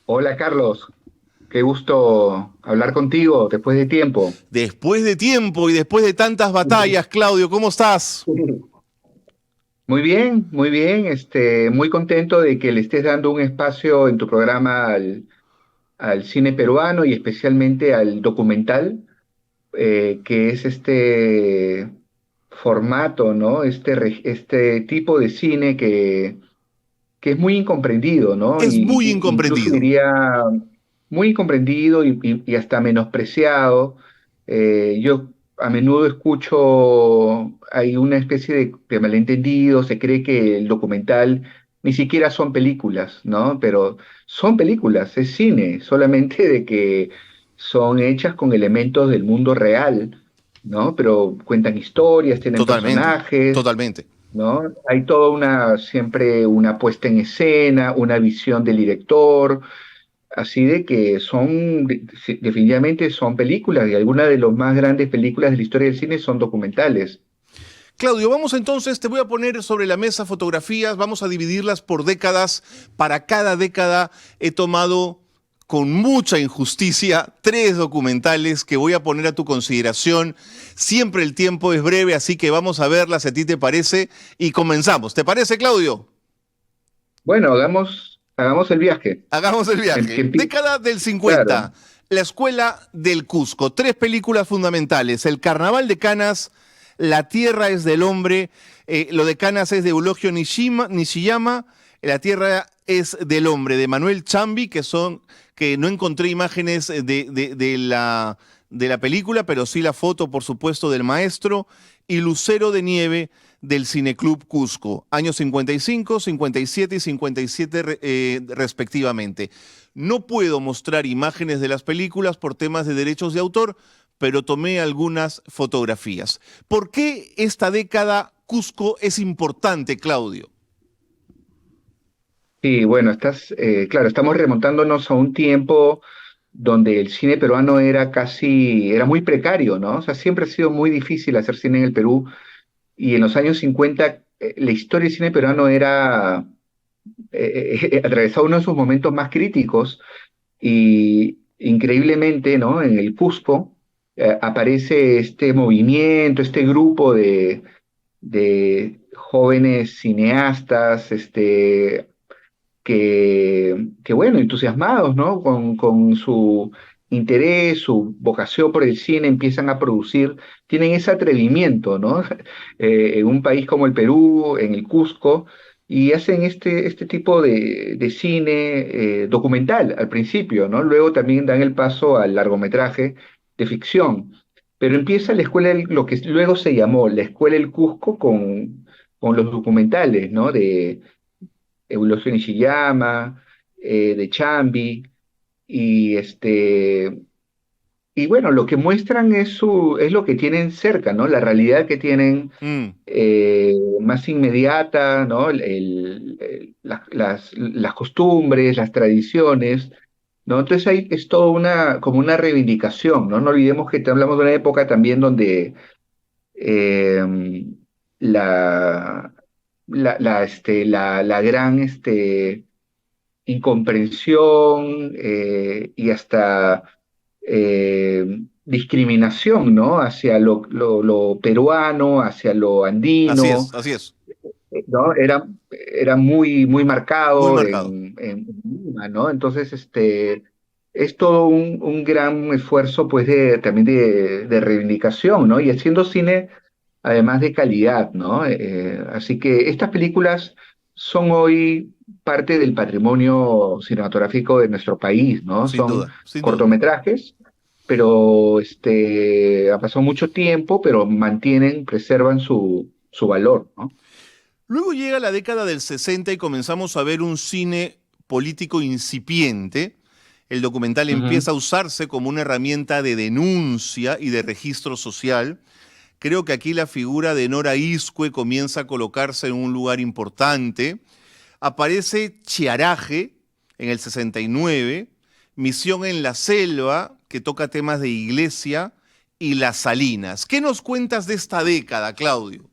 Hola Carlos, qué gusto hablar contigo después de tiempo. Después de tiempo y después de tantas batallas, Claudio, ¿cómo estás? Muy bien, muy contento de que le estés dando un espacio en tu programa al cine peruano y especialmente al documental, que es este formato, ¿no? Este tipo de cine que es muy incomprendido, ¿no? Es muy Incluso incomprendido. diría muy incomprendido y hasta menospreciado. Yo a menudo escucho, hay una especie de malentendido, se cree que el documental ni siquiera son películas, ¿no? Pero son películas, es cine, solamente de que son hechas con elementos del mundo real, ¿no? Pero cuentan historias, tienen Totalmente, personajes, totalmente. ¿no? Hay toda siempre una puesta en escena, una visión del director, así de que sí, definitivamente son películas, y algunas de las más grandes películas de la historia del cine son documentales. Claudio, vamos entonces, te voy a poner sobre la mesa fotografías, vamos a dividirlas por décadas. Para cada década he tomado con mucha injusticia tres documentales que voy a poner a tu consideración. Siempre el tiempo es breve, así que vamos a verlas, si a ti te parece, y comenzamos. ¿Te parece, Claudio? Bueno, hagamos el viaje. Hagamos el viaje. Década del Claro, 50. La Escuela del Cusco. Tres películas fundamentales. El Carnaval de Canas, La Tierra es del Hombre. Lo de Canas es de Eulogio Nishiyama. La Tierra es del Hombre, de Manuel Chambi, que no encontré imágenes de la película, pero sí la foto, por supuesto, del maestro. Y Lucero de Nieve, del Cineclub Cusco, años 55, 57 y 57 respectivamente. No puedo mostrar imágenes de las películas por temas de derechos de autor, pero tomé algunas fotografías. ¿Por qué esta década Cusco es importante, Claudio? sí, bueno, claro, estamos remontándonos a un tiempo donde el cine peruano era muy precario, ¿no? O sea, siempre ha sido muy difícil hacer cine en el Perú. Y en los años 50, la historia del cine peruano atravesaba uno de sus momentos más críticos y increíblemente, ¿no? En el Cusco aparece este movimiento, este grupo de jóvenes cineastas, bueno, entusiasmados, ¿no? Con su interés, su vocación por el cine, empiezan a producir, tienen ese atrevimiento, ¿no? En un país como el Perú, en el Cusco, y hacen este tipo de cine documental al principio, ¿no? Luego también dan el paso al largometraje de ficción. Pero empieza lo que luego se llamó la Escuela del Cusco con los documentales, ¿no? De Eulogio Nishiyama, de Chambi, y y bueno, lo que muestran es lo que tienen cerca, ¿no? La realidad que tienen Mm, más inmediata, ¿no? Las costumbres, las tradiciones, ¿no? Entonces ahí es todo como una reivindicación, ¿no? No olvidemos que te hablamos de una época también donde eh, la, la gran incomprensión y hasta discriminación, ¿no? Hacia lo peruano, hacia lo así andino, es, así es. ¿no? Era muy Muy marcado marcado. en Lima, ¿no? Entonces, es todo un gran esfuerzo, pues, también de reivindicación, ¿no? Y haciendo cine, además de calidad, ¿no? Así que estas películas son hoy parte del patrimonio cinematográfico de nuestro país, ¿no? Sin Son duda, sin duda. cortometrajes, pero ha pasado mucho tiempo, pero preservan su valor, ¿no? Luego llega la década del 60 y comenzamos a ver un cine político incipiente. El documental Ujú. empieza a usarse como una herramienta de denuncia y de registro social. Creo que aquí la figura de Nora Iscue comienza a colocarse en un lugar importante. Aparece Chiaraje en el 69, Misión en la Selva, que toca temas de iglesia, y Las Salinas. ¿Qué nos cuentas de esta década, Claudio?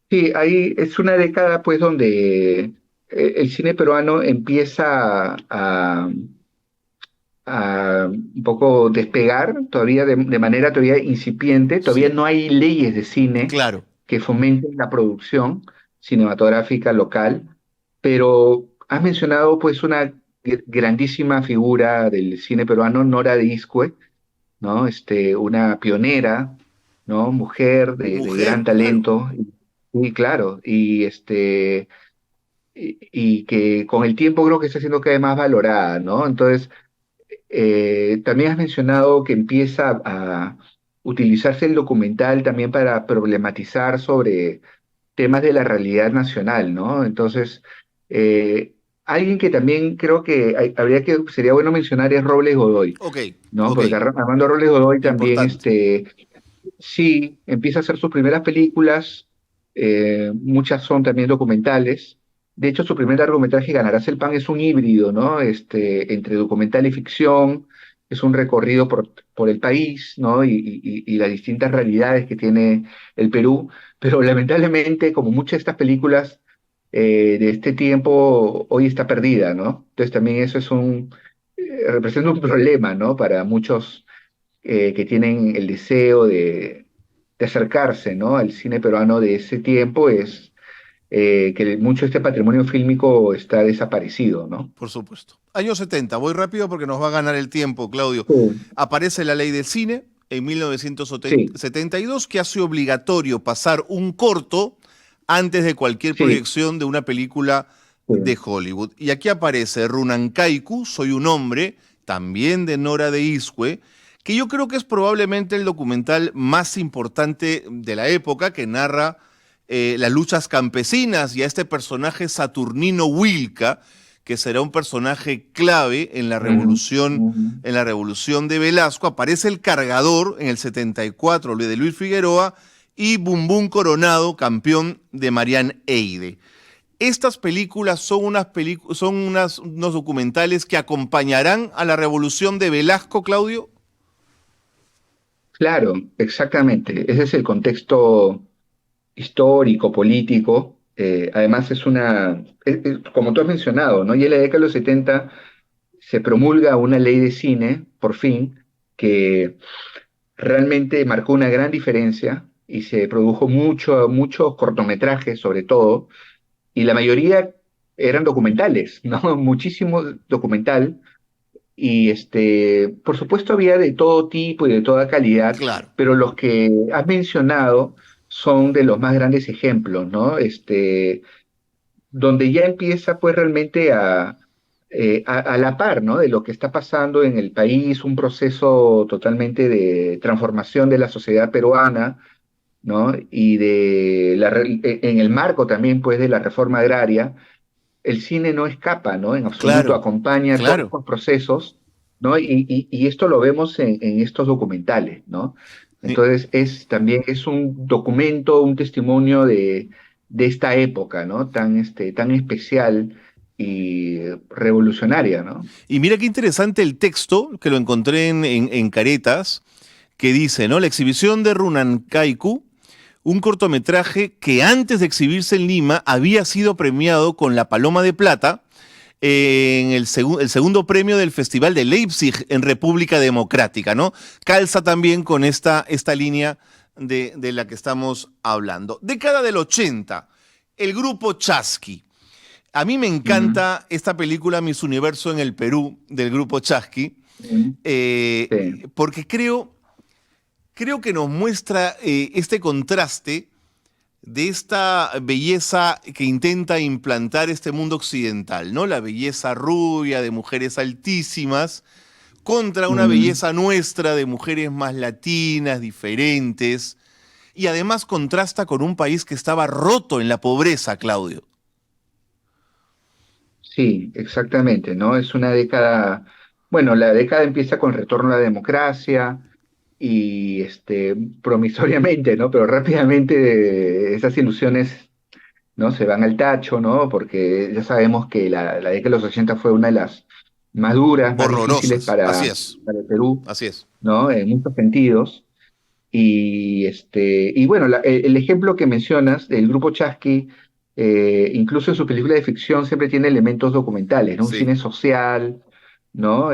Sí, ahí es una década, pues, donde el cine peruano empieza a un poco despegar, todavía de manera todavía incipiente, todavía Sí, no hay leyes de cine claro. que fomenten la producción cinematográfica local, pero has mencionado pues una grandísima figura del cine peruano, Nora de Iscue, ¿no? Una pionera, ¿no? Mujer de gran Mujer, claro. talento, y claro, y que con el tiempo creo que está siendo cada vez más valorada, ¿no? Entonces, también has mencionado que empieza a utilizarse el documental también para problematizar sobre temas de la realidad nacional, ¿no? Entonces, eh, alguien que también creo que sería bueno mencionar es Robles Godoy, Ok, ¿no? ok. Porque Armando Robles Godoy también, Importante. sí, empieza a hacer sus primeras películas, muchas son también documentales. De hecho, su primer largometraje, Ganarás el Pan, es un híbrido, ¿no? Entre documental y ficción, es un recorrido por el país, ¿no? Y las distintas realidades que tiene el Perú. Pero lamentablemente, como muchas de estas películas de este tiempo, hoy está perdida, ¿no? Entonces también eso representa un problema, ¿no? Para muchos que tienen el deseo de acercarse, ¿no? Al cine peruano de ese tiempo es que mucho de este patrimonio fílmico está desaparecido, ¿no? Por supuesto. Años 70, voy rápido porque nos va a ganar el tiempo, Claudio. Sí, Aparece la ley del cine en sí, 1972 que hace obligatorio pasar un corto antes de cualquier sí, proyección de una película de sí. Hollywood. Y aquí aparece Runankaiku, Soy un hombre, también de Nora de Iscue, que yo creo que es probablemente el documental más importante de la época, que narra las luchas campesinas y a este personaje Saturnino Wilca, que será un personaje clave Ujú, ujú. en la revolución de Velasco. Aparece El Cargador en el 74 de Luis Figueroa y Bumbum Coronado, campeón de Marián Eide. Estas películas son unos documentales que acompañarán a la revolución de Velasco, Claudio. Claro, exactamente. Ese es el contexto histórico, político. Además como tú has mencionado, ¿no? Y en la década de los 70 se promulga una ley de cine, por fin, que realmente marcó una gran diferencia y se produjo muchos cortometrajes, sobre todo, y la mayoría eran documentales, ¿no? Muchísimo documental. Y por supuesto había de todo tipo y de toda calidad, Claro, pero los que has mencionado son de los más grandes ejemplos, ¿no? Donde ya empieza pues realmente a la par, ¿no? De lo que está pasando en el país, un proceso totalmente de transformación de la sociedad peruana, ¿no? Y en el marco también pues de la reforma agraria, el cine no escapa, ¿no? En absoluto, claro, acompaña todos claro. estos procesos, ¿no? Y esto lo vemos en estos documentales, ¿no? Sí. Entonces también es un documento, un testimonio de esta época, ¿no? Tan especial y revolucionaria, ¿no? Y mira qué interesante el texto, que lo encontré en Caretas, que dice, ¿no? La exhibición de Runankaiku, un cortometraje que antes de exhibirse en Lima había sido premiado con la Paloma de Plata en el segundo premio del Festival de Leipzig en República Democrática, ¿no? Calza también con esta línea de la que estamos hablando. Década del 80, el grupo Chasqui. A mí me Ujú, encanta esta película Miss Universo en el Perú del grupo Chasqui, ujú. Sí, porque creo que nos muestra este contraste de esta belleza que intenta implantar este mundo occidental, ¿no? La belleza rubia de mujeres altísimas contra una ujú. belleza nuestra de mujeres más latinas, diferentes, y además contrasta con un país que estaba roto en la pobreza, Claudio. Sí, exactamente, ¿no? Es una década, bueno, la década empieza con el retorno a la democracia y promisoriamente, ¿no? Pero rápidamente esas ilusiones, ¿no? Se van al tacho, ¿no? Porque ya sabemos que la década de los 80 fue una de las más duras, más difíciles Horrorosas, para el Perú, así es. ¿no? En muchos sentidos. Y bueno, el ejemplo que mencionas del grupo Chasqui incluso en sus películas de ficción siempre tiene elementos documentales, ¿no? Un Sí, cine social, ¿no?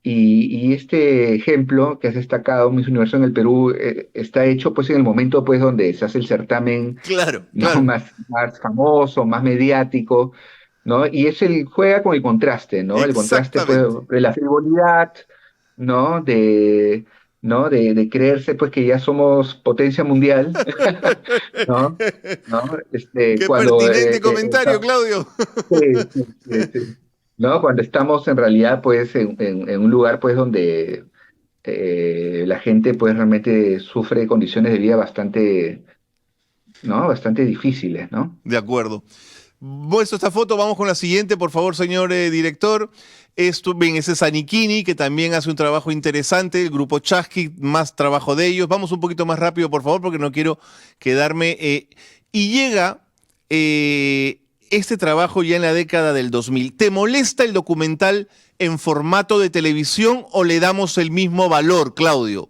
Y este ejemplo que has destacado, Miss Universo en el Perú, está hecho pues en el momento pues donde se hace el certamen, claro, ¿no? claro. Más famoso, más mediático, ¿no? Y juega con el contraste, ¿no? El contraste pues Exactamente. de la frivolidad, ¿no? De creerse pues que ya somos potencia mundial, ¿no? ¿No? Qué Cuando pertinente comentario, Claudio. sí, sí, sí, sí. ¿No? Cuando estamos en realidad pues en un lugar pues donde la gente pues realmente sufre condiciones de vida bastante, ¿no? Bastante difíciles, ¿no? De acuerdo. Muestro esta foto, vamos con la siguiente, por favor, señor director. Esto, bien, ese es Anikini, que también hace un trabajo interesante, el grupo Chasqui, más trabajo de ellos. Vamos un poquito más rápido, por favor, porque no quiero quedarme. Y llega este trabajo ya en la década del 2000. ¿Te molesta el documental en formato de televisión o le damos el mismo valor, Claudio?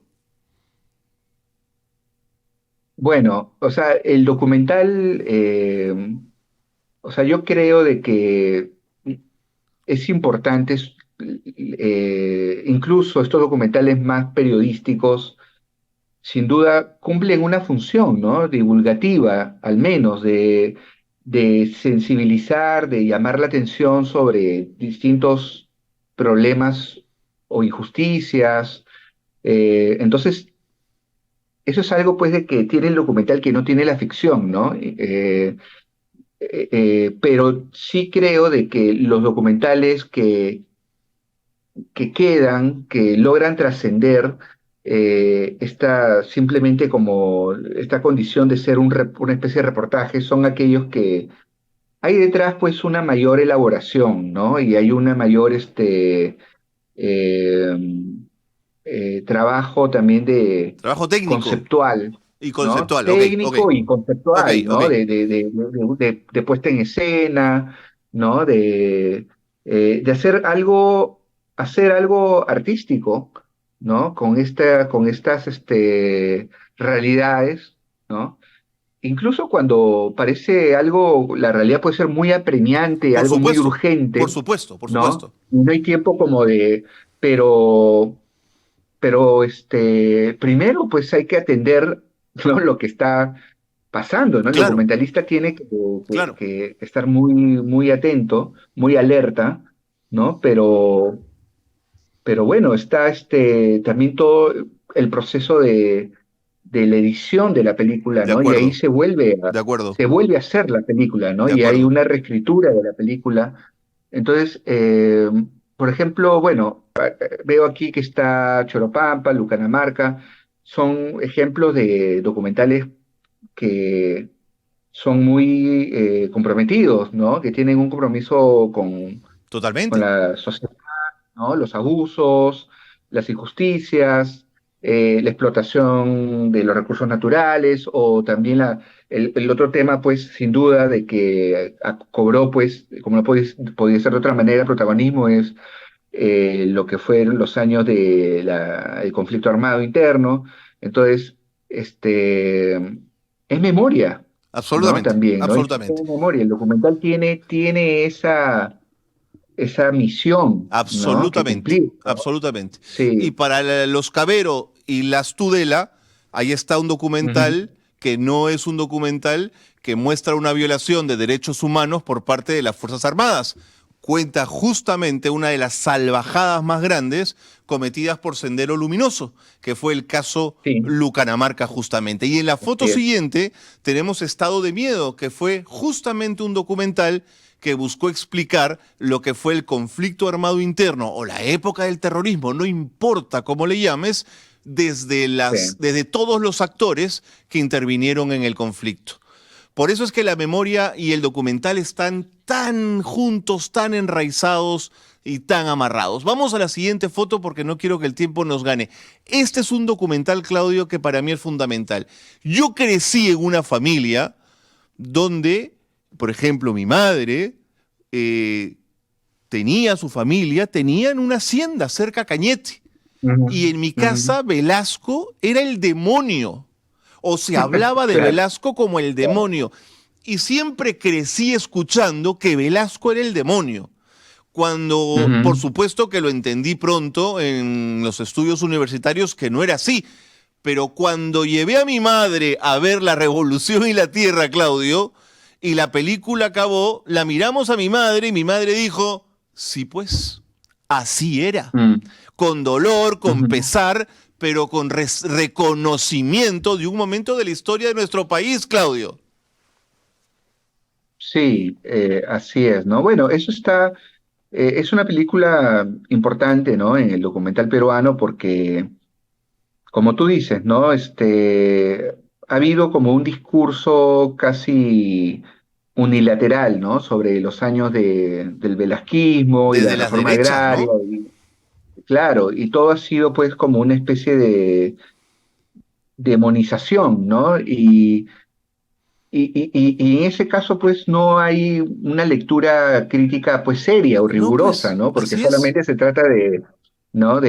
Bueno, o sea, el documental, o sea, yo creo de que es importante, incluso estos documentales más periodísticos, sin duda cumplen una función, ¿no? Divulgativa, al menos, de sensibilizar, de llamar la atención sobre distintos problemas o injusticias. Entonces, eso es algo, pues, de que tiene el documental que no tiene la ficción, ¿no? Pero sí creo de que los documentales que quedan, que logran trascender simplemente como esta condición de ser una especie de reportaje, son aquellos que hay detrás pues una mayor elaboración, ¿no? Y hay una mayor eh, trabajo también de Trabajo técnico conceptual, y ¿no? conceptual, ok, ok, Técnico y ok, conceptual, ok. ¿no? De puesta en escena, ¿no? De hacer algo artístico, ¿no? Con estas realidades, ¿no? Incluso cuando parece algo, la realidad puede ser muy apremiante, Por algo muy supuesto, por urgente, supuesto, por ¿no? supuesto. Y no hay tiempo como pero primero, pues hay que atender, ¿no? Lo que está pasando, ¿no? El Claro, documentalista tiene claro. que estar muy, muy atento, muy alerta, ¿no? Pero bueno, está también todo el proceso de la edición de la película, De ¿no? Y ahí acuerdo, de acuerdo, se vuelve a hacer la película, ¿no? de Y hay acuerdo. una reescritura de la película. Entonces, por ejemplo, bueno, veo aquí que está Choropampa, Lucanamarca, son ejemplos de documentales que son muy comprometidos, ¿no? Que tienen un compromiso con Totalmente. la sociedad, ¿no? Los abusos, las injusticias, la explotación de los recursos naturales o también el otro tema, pues, sin duda, de que cobró, pues, como no podía ser de otra manera, protagonismo es lo que fueron los años el conflicto armado interno. Entonces, es memoria, ¿no? Absolutamente, También, ¿no? Es absolutamente. memoria. El documental tiene esa misión, ¿no? Que Absolutamente, cumplir, ¿no? absolutamente. Y Sí. para los Cabero y las Tudela, ahí está un Ujú. documental que no es un documental que muestra una violación de derechos humanos por parte de las Fuerzas Armadas. Cuenta justamente una de las salvajadas más grandes cometidas por Sendero Luminoso, que fue el caso Sí, Lucanamarca justamente. Y en la foto así es. siguiente tenemos Estado de Miedo, que fue justamente un documental que buscó explicar lo que fue el conflicto armado interno o la época del terrorismo, no importa cómo le llames, Sí, desde todos los actores que intervinieron en el conflicto. Por eso es que la memoria y el documental están tan juntos, tan enraizados y tan amarrados. Vamos a la siguiente foto porque no quiero que el tiempo nos gane. Este es un documental, Claudio, que para mí es fundamental. Yo crecí en una familia donde, por ejemplo, mi madre eh, tenía su familia, tenían una hacienda cerca a Cañete. ujú, Y en mi ujú. casa Velasco era el demonio. O se hablaba de Claro, Velasco como el claro. demonio. y siempre crecí escuchando que Velasco era el demonio. Cuando, por Ujú. supuesto que lo entendí pronto en los estudios universitarios que no era así, pero cuando llevé a mi madre a ver La Revolución y la Tierra, Claudio, y la película acabó, la miramos a mi madre y mi madre dijo, sí pues, así era, Mm, con dolor, con ujú. pesar, pero con reconocimiento de un momento de la historia de nuestro país, Claudio. Sí, así es, ¿no? Bueno, eso está, es una película importante, ¿no? En el documental peruano porque, como tú dices, ¿no? Ha habido como un discurso casi unilateral, ¿no? Sobre los años del velasquismo y la Desde las reforma derechas, agraria, ¿no? y, claro, y todo ha sido pues como una especie de demonización, ¿no? Y en ese caso, pues, no hay una lectura crítica, pues, seria o No, rigurosa, pues, ¿no? Porque así es. solamente se trata de, ¿no?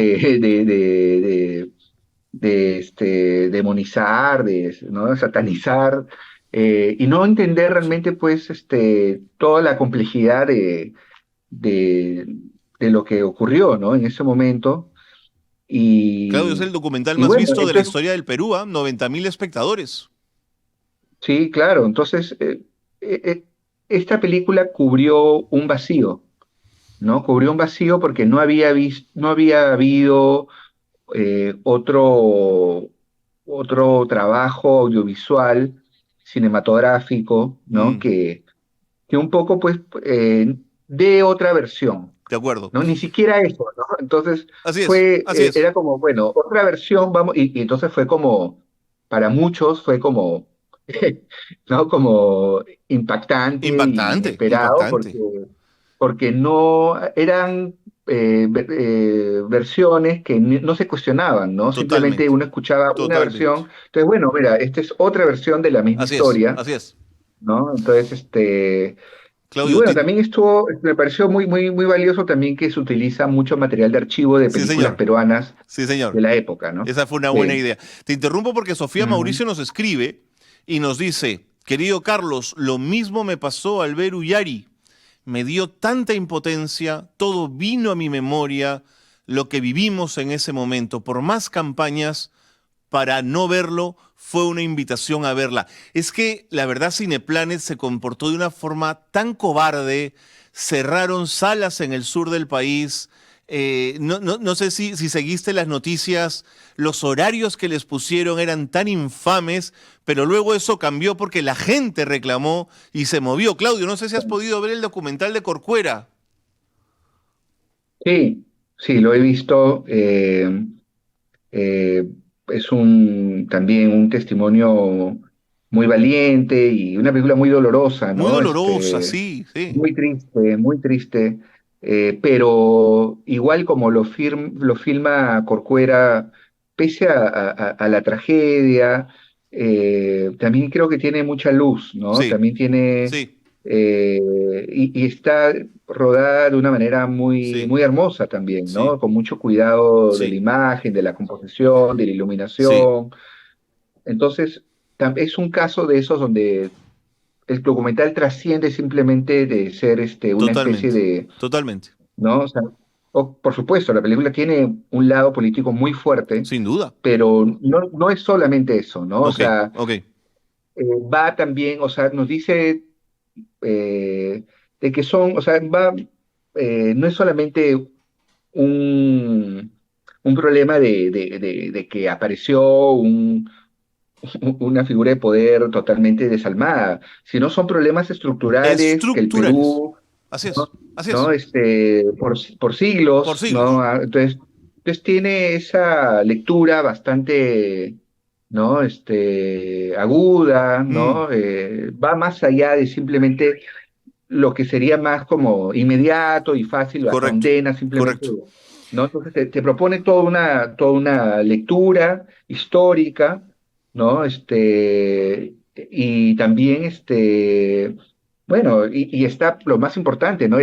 De demonizar, ¿no? Satanizar, y no entender realmente, pues, toda la complejidad de, de lo que ocurrió, ¿no? En ese momento. Claudio, es Y, el documental y más bueno, visto de la entonces, historia del Perú, ¿ah? 90.000 espectadores. sí, claro, entonces, eh, eh, esta película cubrió un vacío, ¿no? Cubrió un vacío porque no había habido otro trabajo audiovisual, cinematográfico, ¿no? Mm, Que un poco, pues, dé otra versión, de acuerdo. ¿no? Ni siquiera eso, ¿no? Entonces, Así es, así es. era como, bueno, otra versión, vamos, y entonces fue como, para muchos fue como, ¿no? Como impactante y Impactante, inesperado, impactante. porque no eran versiones que no se cuestionaban, ¿no? Simplemente Totalmente, uno escuchaba una totalmente. versión, entonces, bueno, mira, esta es otra versión de la misma Así es, historia, así es. ¿no? Entonces, y Claudio, bueno, también me pareció muy valioso también que se utiliza mucho material de archivo de sí, películas señor. peruanas Sí, de señor. la época, ¿no? Esa fue una buena Sí. idea. Te interrumpo porque Sofía Ujú. Mauricio nos escribe y nos dice, querido Carlos, lo mismo me pasó al ver Uyari. Me dio tanta impotencia, todo vino a mi memoria, lo que vivimos en ese momento. Por más campañas para no verlo, fue una invitación a verla. Es que la verdad Cineplanet se comportó de una forma tan cobarde, cerraron salas en el sur del país. No sé si seguiste las noticias, los horarios que les pusieron eran tan infames, pero luego eso cambió porque la gente reclamó y se movió. Claudio, no sé si has podido ver el documental de Corcuera. Sí, sí, lo he visto. Eh, es también un testimonio muy valiente y una película muy dolorosa, Muy ¿no? dolorosa, sí, sí, Muy triste, pero igual como lo filma Corcuera, pese a la tragedia, también creo que tiene mucha luz, ¿no? sí, También tiene, sí, y está rodada de una manera sí, muy hermosa también, sí, ¿no? Con mucho cuidado de la sí, imagen, de la composición, de la sí, iluminación. Entonces, es un caso de esos donde el documental trasciende simplemente de ser una especie totalmente, de, totalmente. ¿no? O sea, por supuesto, la película tiene un lado político muy fuerte, Sin duda. pero no es solamente eso, ¿no? O Ok, sea, ok. va también, o sea, nos dice de que son, o sea, no es solamente un problema de que apareció una figura de poder totalmente desalmada, sino son problemas estructurales que el Estructurales. Perú, Así ¿no? es, así ¿no? es. Por Por siglos, ¿no? siglos. Entonces tiene esa lectura bastante, ¿no? Aguda, Mm, ¿no? Va más allá de simplemente lo que sería más como inmediato y fácil, la correcto, condena simplemente, correcto. ¿no? Entonces te propone toda una lectura histórica, ¿no? Y también, bueno, y está lo más importante, ¿no?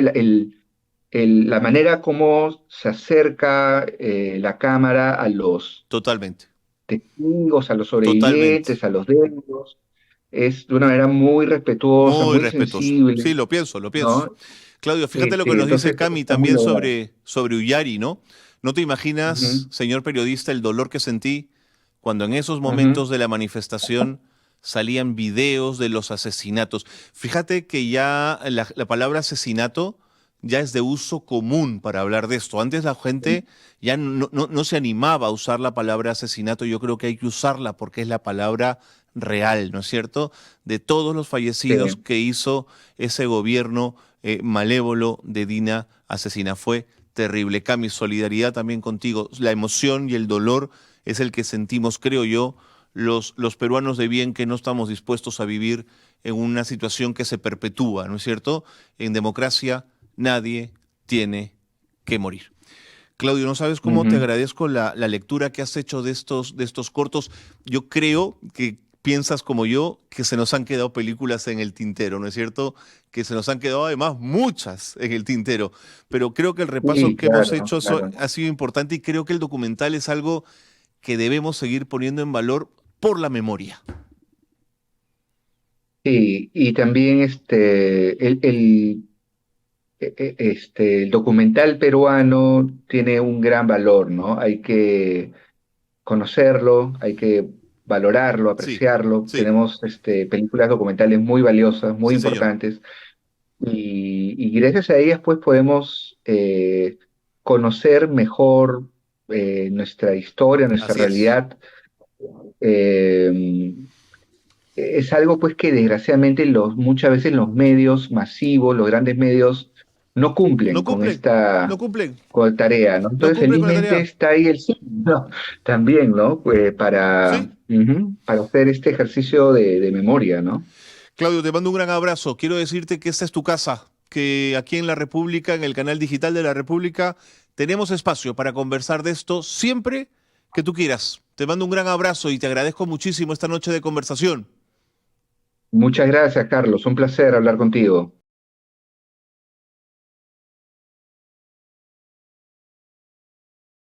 La manera como se acerca la cámara a los Totalmente, testigos, a los totalmente. sobrevivientes, a los deudos. es de una manera muy respetuosa, Muy muy respetuoso. Sí, sensible, lo pienso, lo pienso. ¿no? Claudio, fíjate lo que nos dice Entonces Cami está muy también logrado. sobre Ullari, ¿no? No te imaginas, Ujú, señor periodista, el dolor que sentí cuando en esos ujú. momentos de la manifestación salían videos de los asesinatos. Fíjate que ya la palabra asesinato ya es de uso común para hablar de esto. Antes la gente ya no se animaba a usar la palabra asesinato. Yo creo que hay que usarla porque es la palabra real, ¿no es cierto? De todos los fallecidos Sí. que hizo ese gobierno malévolo de Dina Asesina. Fue terrible. Cami, solidaridad también contigo. La emoción y el dolor es el que sentimos, creo yo, los peruanos de bien que no estamos dispuestos a vivir en una situación que se perpetúa, ¿no es cierto? En democracia nadie tiene que morir. Claudio, no sabes cómo te Ujú. agradezco la lectura que has hecho de estos cortos. Yo creo que piensas como yo que se nos han quedado películas en el tintero, ¿no es cierto? Que se nos han quedado además muchas en el tintero. Pero creo que el repaso Sí, que hemos claro, hecho claro. ha sido importante y creo que el documental es algo que debemos seguir poniendo en valor por la memoria. Sí, y también el documental peruano tiene un gran valor, ¿no? Hay que conocerlo, hay que valorarlo, Sí, apreciarlo. sí, Tenemos películas documentales muy valiosas, muy sí, señor. importantes, y gracias a ellas pues podemos conocer mejor nuestra historia, nuestra Así es. realidad. Eh, es algo pues que desgraciadamente muchas veces los medios masivos, los grandes medios, no No cumplen con cumplen, esta no cumplen, tarea, ¿no? no Entonces, cumplen con la felizmente tarea. está ahí el cine, ¿no? También, ¿no? Pues Sí. para hacer este ejercicio de memoria, ¿no? Claudio, te mando un gran abrazo. Quiero decirte que esta es tu casa, que aquí en la República, en el canal digital de la República, tenemos espacio para conversar de esto siempre que tú quieras. Te mando un gran abrazo y te agradezco muchísimo esta noche de conversación. Muchas gracias, Carlos. Un placer hablar contigo.